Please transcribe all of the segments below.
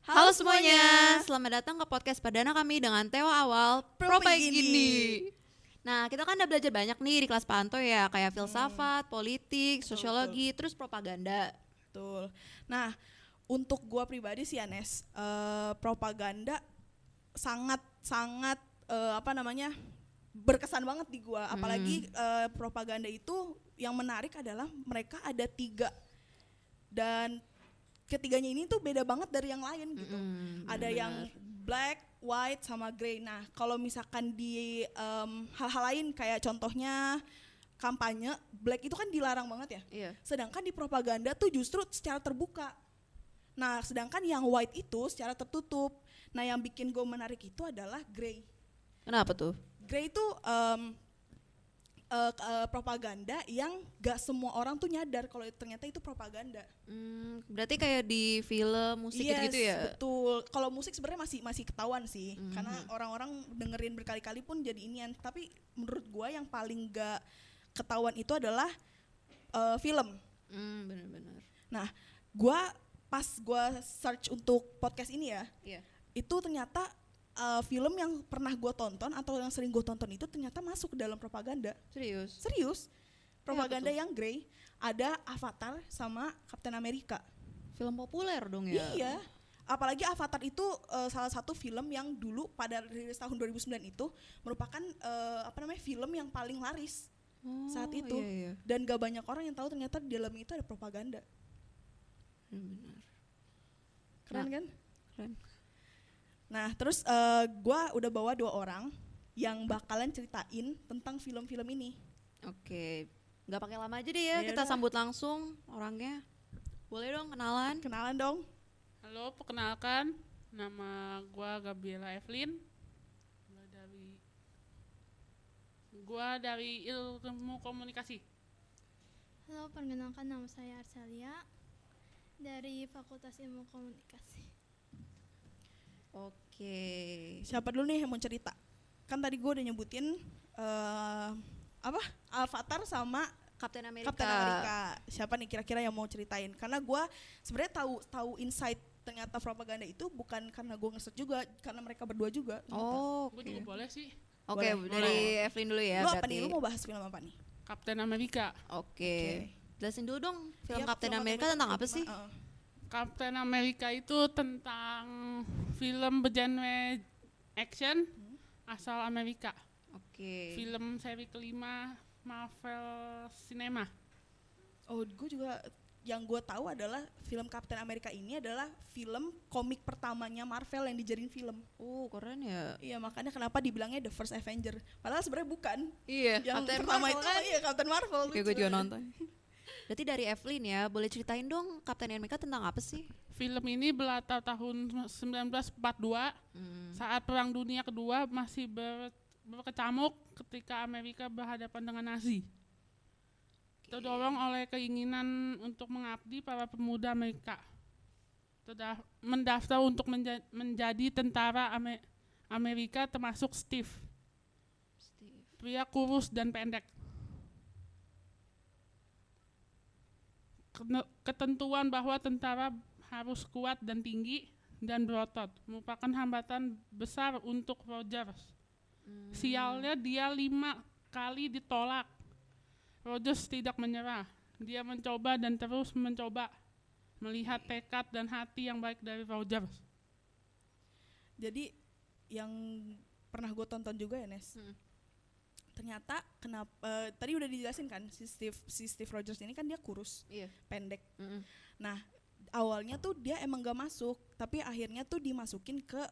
Halo semuanya, selamat datang ke podcast perdana kami dengan tema awal Propagini. Nah, kita kan udah belajar banyak nih di kelas Panto ya, kayak filsafat, politik, sosiologi, terus propaganda. Betul. Nah, untuk gua pribadi sih Anes, propaganda sangat berkesan banget di gua. Apalagi propaganda itu yang menarik adalah mereka ada 3 dan ketiganya ini tuh beda banget dari yang lain gitu. Ada yang black, white, sama grey. Nah, kalau misalkan di hal-hal lain kayak contohnya kampanye, black itu kan dilarang banget ya. Iya. Sedangkan di propaganda tuh justru secara terbuka. Nah, sedangkan yang white itu secara tertutup. Nah, yang bikin gue menarik itu adalah grey. Kenapa tuh? Grey itu propaganda yang gak semua orang tuh nyadar kalau ternyata itu propaganda. Berarti kayak di film, musik gitu ya? Betul. Kalau musik sebenarnya masih ketahuan sih, karena orang-orang dengerin berkali-kali pun jadi inian. Tapi menurut gua yang paling gak ketahuan itu adalah film. Benar-benar. Nah, pas gua search untuk podcast ini ya, itu ternyata film yang pernah gue tonton atau yang sering gue tonton itu ternyata masuk ke dalam propaganda. Serius. Propaganda yang grey, ada Avatar sama Captain America. Film populer dong ya? Iya. Apalagi Avatar itu salah satu film yang dulu pada rilis tahun 2009 itu merupakan film yang paling laris saat itu. Iya. Dan gak banyak orang yang tahu ternyata di dalam itu ada propaganda. Benar. Keren kan? Keren. Nah, terus gue udah bawa 2 orang yang bakalan ceritain tentang film-film ini. Oke, nggak pakai lama aja deh ya, Yaudah. kita sambut langsung orangnya. Boleh dong kenalan? Kenalan dong. Halo, perkenalkan, nama gua Gabriela Evelyn. Gua dari ilmu komunikasi. Halo, perkenalkan nama saya Arsalia dari Fakultas Ilmu Komunikasi. Oke. Siapa dulu nih yang mau cerita? Kan tadi gue udah nyebutin Avatar sama Captain America. Captain America. Siapa nih kira-kira yang mau ceritain? Karena gue sebenarnya tahu insight ternyata propaganda itu bukan karena gue ngeset juga, karena mereka berdua juga. Oh, Gua juga boleh sih. Oke, Boleh. dari Evelyn dulu ya. Lu apa berarti. nih? Lu mau bahas film apa nih? Captain America. Oke. Jelasin dulu dong, film Iya, Captain film America tentang apa sih? Captain America itu tentang film bergenre action asal Amerika. Oke. Film seri kelima Marvel Cinema. Oh, gue juga yang gue tahu adalah film Captain America ini adalah film komik pertamanya Marvel yang dijadiin film. Keren ya. Iya, makanya kenapa dibilangnya The First Avenger. Padahal sebenarnya bukan. Iya, Yang Captain pertama Marvel itu kan? iya Captain Marvel. Oke, gue juga nonton. Berarti dari Evelyn ya, boleh ceritain dong Captain America tentang apa sih? Film ini berlatar tahun 1942 saat Perang Dunia Kedua masih berkecamuk ketika Amerika berhadapan dengan Nazi. Terdorong oleh keinginan untuk mengabdi para pemuda Amerika. Mendaftar untuk menjadi tentara Amerika termasuk Steve. Pria kurus dan pendek. Ketentuan bahwa tentara harus kuat dan tinggi dan berotot merupakan hambatan besar untuk Rogers. Sialnya dia 5 kali ditolak. Rogers tidak menyerah. Dia mencoba dan terus mencoba, melihat tekad dan hati yang baik dari Rogers. Jadi yang pernah gue tonton juga ya Nes. Ternyata tadi udah dijelasin kan si Steve Rogers ini kan dia kurus, pendek. Nah, awalnya tuh dia emang gak masuk, tapi akhirnya tuh dimasukin ke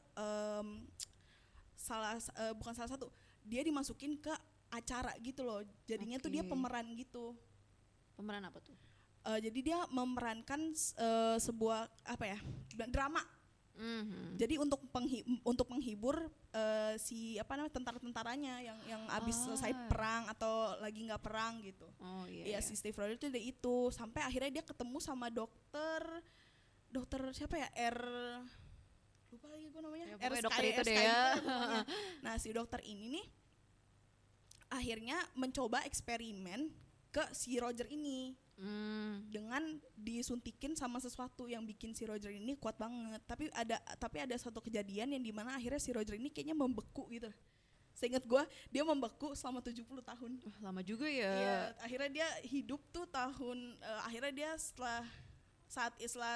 bukan salah satu, dia dimasukin ke acara gitu loh. Jadinya tuh dia pemeran gitu. Pemeran apa tuh? Jadi dia memerankan sebuah drama. Jadi untuk menghibur tentara-tentaranya yang abis selesai perang atau lagi nggak perang gitu. Iya, si Steve Rogers itu sampai akhirnya dia ketemu sama dokter siapa ya, lupa lagi gue namanya, Ya, dokter itu deh ya. Nah, si dokter ini nih akhirnya mencoba eksperimen ke si Roger ini. dengan disuntikin sama sesuatu yang bikin si Roger ini kuat banget. Tapi ada satu kejadian yang dimana akhirnya si Roger ini kayaknya membeku gitu. Seingat gue dia membeku selama 70 tahun. Lama juga ya. Iya, akhirnya dia hidup tuh akhirnya dia setelah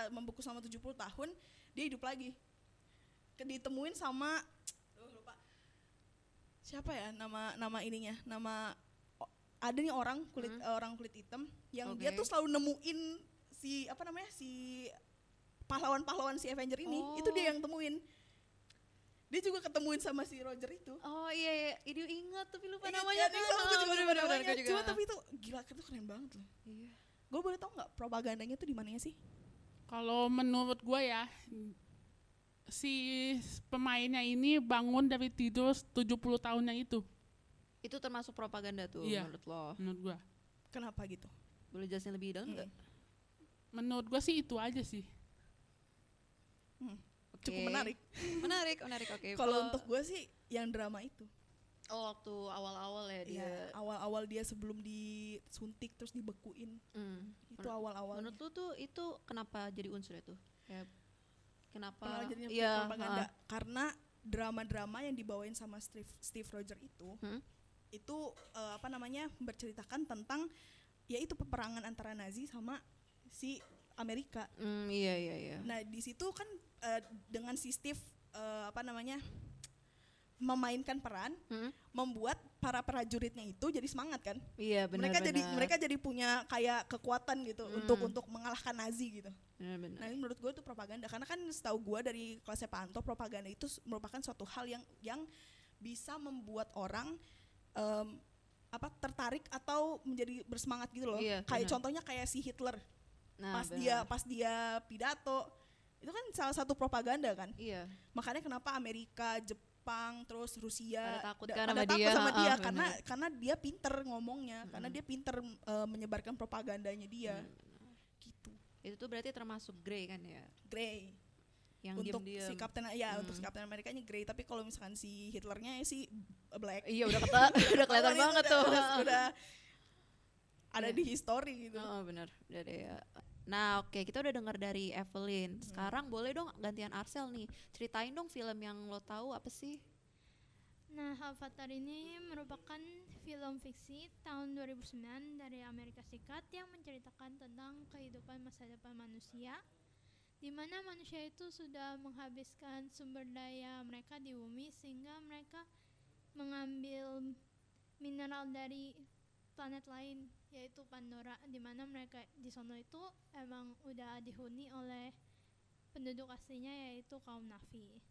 membeku selama 70 tahun dia hidup lagi. Ditemuin sama lupa siapa ya nama ininya, ada nih orang kulit hitam yang dia tuh selalu nemuin si pahlawan-pahlawan si Avenger ini. Itu dia yang temuin. Dia juga ketemuin sama si Roger itu. Oh iya, ini ingat tapi lupa Ingat namanya. kan? Sama gue juga lupa namanya. juga. Cuma tapi itu gila, itu keren banget loh. Iya. Gue boleh tau nggak propagandanya tuh di mananya sih? Kalau menurut gue ya, si pemainnya ini bangun dari tidur 70 tahunnya itu. Itu termasuk propaganda tuh menurut lo? Menurut gue. Kenapa gitu? Boleh jelasin lebih dalam nggak? Menurut gue sih itu aja sih. Cukup menarik. menarik. Oke. Kalau untuk gue sih yang drama itu. Oh, waktu awal-awal ya dia. Iya, awal-awal dia sebelum disuntik terus dibekuin. Itu awal-awal. Menurut lu tuh itu kenapa jadi unsur itu? Ya, kenapa? Jadinya propaganda? Karena drama-drama yang dibawain sama Steve Roger itu berceritakan tentang yaitu peperangan antara Nazi sama si Amerika. Iya. Nah di situ kan dengan si Steve memainkan peran, membuat para prajuritnya itu jadi semangat kan. Iya benar. Mereka jadi punya kayak kekuatan gitu untuk mengalahkan Nazi gitu. Benar. Nah ini menurut gue itu propaganda, karena kan setahu gue dari kelasnya Pak Anto, propaganda itu merupakan suatu hal yang bisa membuat orang tertarik atau menjadi bersemangat gitu loh. Iya, kayak benar. contohnya kayak si Hitler. Nah, Pas dia pidato itu kan salah satu propaganda kan. Iya. Makanya kenapa Amerika, Jepang, terus Rusia Pada takut pada sama takut dia. sama dia Benar. karena dia pinter ngomongnya, karena dia pinter menyebarkan propagandanya dia. Gitu. Itu tuh berarti termasuk Grey kan ya? Grey. Yang Untuk diam-diam. si untuk si Captain Amerikanya Grey, tapi kalau misalkan si Hitlernya ya si Black. Iya udah kelihatan banget tuh. Udah ada di history gitu. Oh benar. Udah deh ya. Nah oke, kita udah dengar dari Evelyn. Sekarang boleh dong gantian Arcel nih. Ceritain dong film yang lo tahu apa sih? Nah, Avatar ini merupakan film fiksi tahun 2009 dari Amerika Serikat yang menceritakan tentang kehidupan masa depan manusia, di mana manusia itu sudah menghabiskan sumber daya mereka di bumi sehingga mereka mengambil mineral dari planet lain, yaitu Pandora, di mana mereka di sono itu emang udah dihuni oleh penduduk aslinya yaitu kaum Na'vi.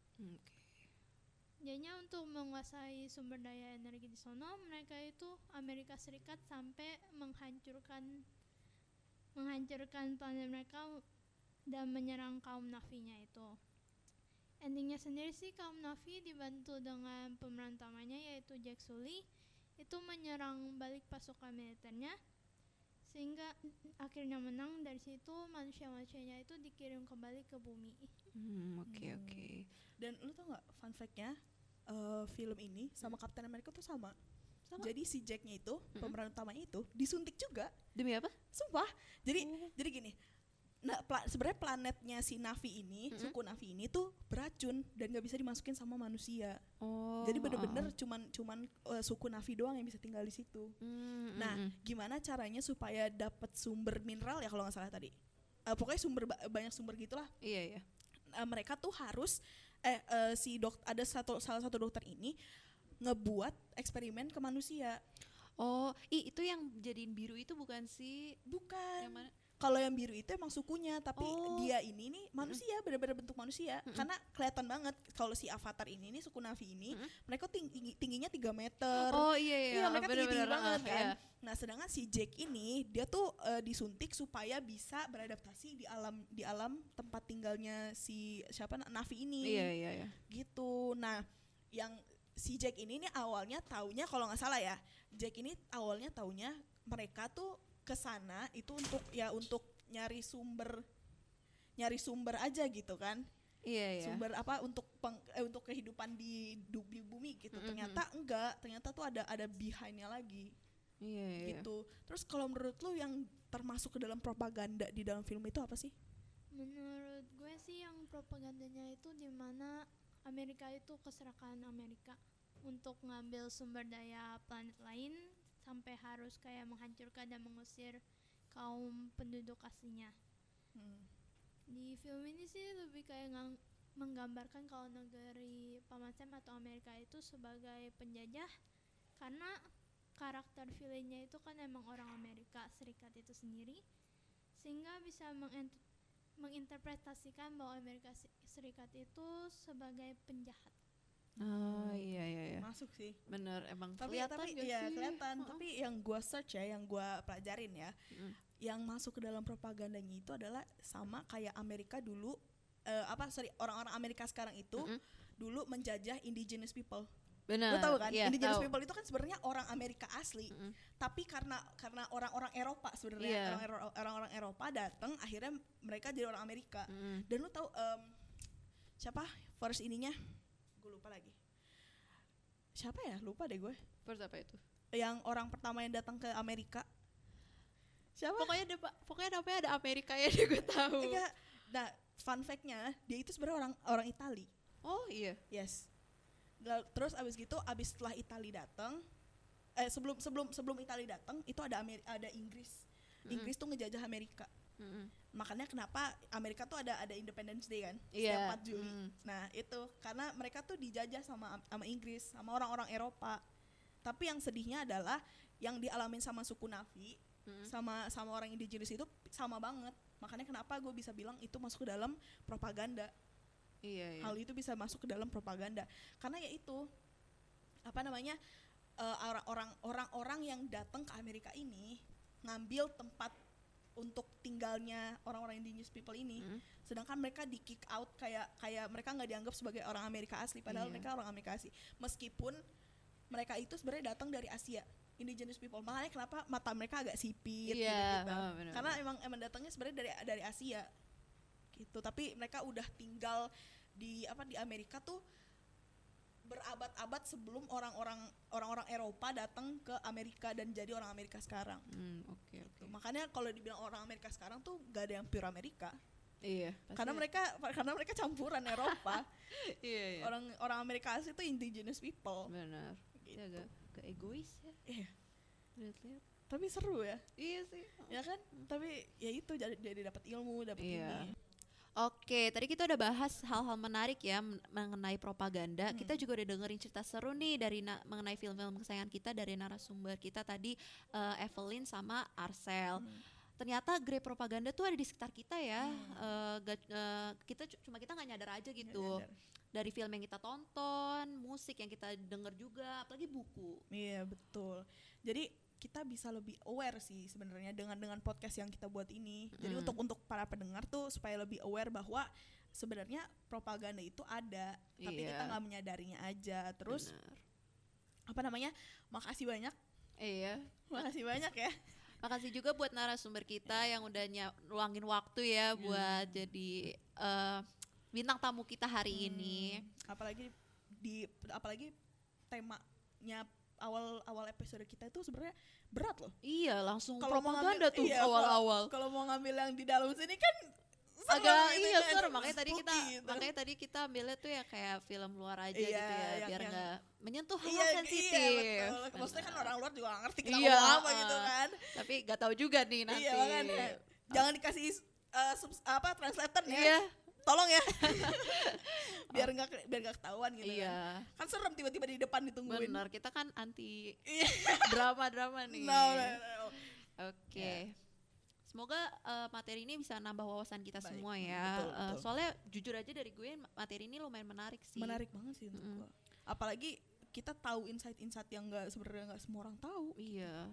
Jadinya untuk menguasai sumber daya energi di sono, mereka itu Amerika Serikat sampai menghancurkan planet mereka dan menyerang kaum Na'vi-nya itu. Endingnya sendiri sih kaum Na'vi dibantu dengan pemeran utamanya yaitu Jack Sully itu menyerang balik pasukan militernya sehingga akhirnya menang. Dari situ manusia-manusianya itu dikirim kembali ke bumi. Oke. Dan lu tau nggak fun fact-nya, film ini sama Captain America tuh sama. Jadi si Jack-nya itu pemeran utamanya itu disuntik juga. Demi apa? Sumpah. Jadi gini. Nah, sebenarnya planetnya si Na'vi ini, suku Na'vi ini tuh beracun dan nggak bisa dimasukin sama manusia. Jadi bener-bener cuman suku Na'vi doang yang bisa tinggal di situ. Nah, gimana caranya supaya dapat sumber mineral ya kalau nggak salah tadi? Pokoknya banyak sumber gitulah. Iya. Mereka tuh harus salah satu dokter ini ngebuat eksperimen ke manusia. Itu yang jadiin biru itu bukan sih? Bukan. Yang mana? Kalau yang biru itu emang sukunya, tapi dia ini nih manusia, benar-benar bentuk manusia. Karena kelihatan banget kalau si Avatar ini nih suku Na'vi ini, mereka tingginya 3 meter. Iya, mereka tinggi banget kan. Iya. Nah, sedangkan si Jack ini dia tuh disuntik supaya bisa beradaptasi di alam tempat tinggalnya si Na'vi ini. Iya. Gitu. Nah, yang si Jack ini nih awalnya taunya kalau nggak salah ya, Jack ini awalnya taunya mereka tuh kesana itu untuk nyari sumber aja gitu kan. Iya. Sumber apa untuk kehidupan di bumi gitu. Ternyata enggak, ternyata tuh ada behind-nya lagi. Iya. gitu. Terus kalau menurut lu yang termasuk ke dalam propaganda di dalam film itu apa sih? Menurut gue sih yang propagandanya itu di mana Amerika itu keserakahan Amerika untuk ngambil sumber daya planet lain sampai harus kayak menghancurkan dan mengusir kaum penduduk aslinya. Di film ini sih lebih kayak menggambarkan kalau negeri Paman Sam atau Amerika itu sebagai penjajah, karena karakter villainnya itu kan emang orang Amerika Serikat itu sendiri, sehingga bisa menginterpretasikan bahwa Amerika Serikat itu sebagai penjahat. Oh iya. Masuk sih. Bener, emang Tapi kelihatan gak iya sih? kelihatan. Tapi yang gua search ya, yang gua pelajarin ya, Mm. yang masuk ke dalam propagandanya itu adalah sama kayak Amerika dulu, orang-orang Amerika sekarang itu dulu menjajah indigenous people. Bener. Lo tahu kan? Iya, Indigenous tahu. people itu kan sebenarnya orang Amerika asli. Tapi karena orang-orang Eropa sebenarnya, Iya. orang-orang Eropa datang, akhirnya mereka jadi orang Amerika. Dan lo tahu siapa first ininya? Gue lupa lagi. Siapa ya? Lupa deh gue. First apa itu? Yang orang pertama yang datang ke Amerika. Siapa? Pokoknya namanya ada Amerika ya, deh gue tahu. Enggak. Nah, fun fact-nya dia itu sebenarnya orang Itali. Oh iya. Yes. Terus abis gitu, abis setelah Itali datang, sebelum Itali datang itu ada Inggris. Inggris tuh ngejajah Amerika. Makanya kenapa Amerika tuh ada Independence Day kan, Iya. setiap 4 Juli. Nah itu karena mereka tuh dijajah sama Inggris, sama orang-orang Eropa. Tapi yang sedihnya adalah yang dialamin sama suku Navi, sama orang indigenous itu sama banget. Makanya kenapa gue bisa bilang itu masuk ke dalam propaganda. Iya. Hal itu bisa masuk ke dalam propaganda karena ya itu orang-orang yang datang ke Amerika ini ngambil tempat untuk tinggalnya orang-orang indigenous people ini, sedangkan mereka di kick out kayak mereka nggak dianggap sebagai orang Amerika asli, padahal mereka orang Amerika asli, meskipun mereka itu sebenarnya datang dari Asia, indigenous people. Makanya kenapa mata mereka agak sipit gitu. Bener. Karena emang datangnya sebenarnya dari Asia gitu, tapi mereka udah tinggal di Amerika tuh berabad-abad sebelum orang-orang Eropa datang ke Amerika dan jadi orang Amerika sekarang. Oke. Makanya kalau dibilang orang Amerika sekarang tuh gak ada yang pure Amerika. Iya. Karena mereka campuran Eropa. Iya. Orang Amerika asli itu indigenous people. Benar. Gitu. Agak egois ya. Iya. Lihat-lihat. Tapi seru ya. Iya sih. Ya kan? Tapi ya itu jadi dapat ilmu, dapat ini. Oke, tadi kita udah bahas hal-hal menarik ya mengenai propaganda. Kita juga udah dengerin cerita seru nih dari mengenai film-film kesayangan kita dari narasumber kita tadi, Evelyn sama Arcel. Ternyata grey propaganda tuh ada di sekitar kita ya. Kita nggak nyadar aja gitu. Dari film yang kita tonton, musik yang kita denger juga, apalagi buku. Iya betul. Jadi kita bisa lebih aware sih sebenarnya dengan podcast yang kita buat ini. Jadi untuk para pendengar tuh supaya lebih aware bahwa sebenarnya propaganda itu ada, tapi kita nggak menyadarinya aja. Terus makasih banyak. Iya. Makasih banyak ya. Makasih juga buat narasumber kita yang udah luangin waktu ya buat jadi bintang tamu kita hari ini. Apalagi temanya awal episode kita itu sebenarnya berat loh. Iya, langsung Kalau propaganda tuh awal-awal. Kalau mau ngambil yang di dalam sini kan agak gitu kan, serem. Makanya tadi kita ambilnya tuh ya kayak film luar aja gitu ya, biar nggak menyentuh hal sensitif. Iya, betul. Maksudnya kan orang luar juga gak ngerti kita ngomong apa gitu kan. Tapi nggak tahu juga nih nanti. Iya, makanya jangan dikasih translator ya. Iya. Tolong ya. biar nggak ketahuan gitu Iya. kan serem tiba-tiba di depan ditungguin. Bener, kita kan anti drama nih. No. Oke. Semoga materi ini bisa nambah wawasan kita semua Baik. ya. Betul. Soalnya jujur aja dari gue materi ini lumayan menarik sih. Menarik banget sih untuk gua. Apalagi kita tahu insight-insight yang sebenarnya nggak semua orang tahu. Iya.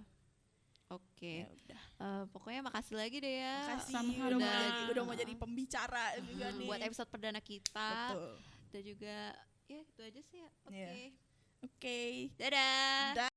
Oke. Ya udah. Pokoknya makasih lagi deh ya. Makasih Sama-sama. udah mau jadi pembicara juga nih. Buat episode perdana kita. Betul. Dan juga ya itu aja sih ya. Oke. Iya. Oke. Dadah.